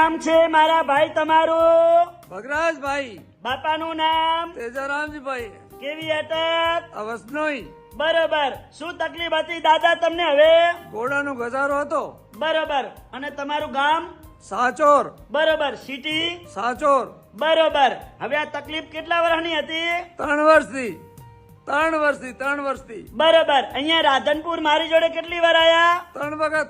નામ છે મારા ભાઈ તમારું? ભગરાજભાઈ. બાપાનું નામ? તેજારામજીભાઈ. કેવી અટક? અવસનોઈ. બરોબર. શું તકલીફ હતી દાદા તમને હવે? ઘોડાનો ગજારો હતો. બરોબર. અને તમારું ગામ? સાચોર. બરોબર. સિટી? સાચોર. બરોબર. હવે આ તકલીફ કેટલા વર્ષની હતી? 3 વર્ષથી. 3 વર્ષથી. બરોબર. અહીંયા રાધનપુર મારી જોડે કેટલી વાર આયા? 3 વખત.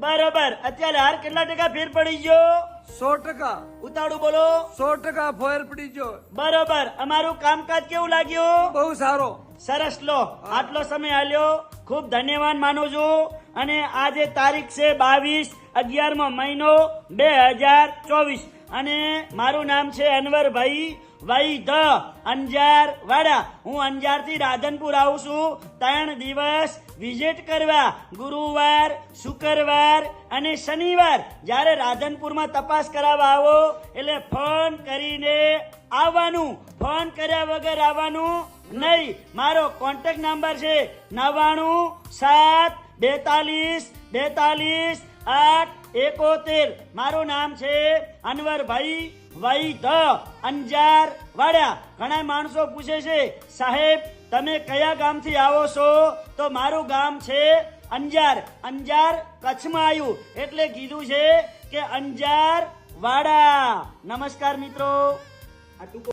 બરોબર. અત્યારે હાર કેટલા ટકા ફેર પડી ગયો? 100%. ઉતાળું બોલો. 100% ફોર પડી ગયો. બરોબર. અમારું કામકાજ કેવું લાગ્યું? બહુ સારો. સરસ. લો આટલો સમય આલ્યો, ખૂબ ધન્યવાદ માનું છું. અને આજે તારીખ છે 22/11મો મહિનો 2024 અને મારું નામ છે અનવરભાઈ વૈદ અંજાર વાડા. હું અંજાર થી રાધનપુર આવું છું 3 દિવસ વિઝિટ કરવા. ગુરુવાર, શુક્રવાર અને શનિવાર જ્યારે રાધનપુરમાં તપાસ કરાવવા આવો એટલે ફોન કરીને આવવાનું. ફોન કર્યા વગર આવવાનું નહીં. મારો કોન્ટેક્ટ નંબર છે 9972422871. મારું નામ છે અનવરભાઈ વૈદ અંજાર વાડા. ઘણા માણસો પૂછે છે સાહેબ તમે કયા ગામથી આવો છો? તો મારું ગામ છે અંજાર. અંજાર કચ્છમાં આવ્યું એટલે કીધું છે કે અંજાર વાડા. નમસ્કાર મિત્રો. આ ટૂંકો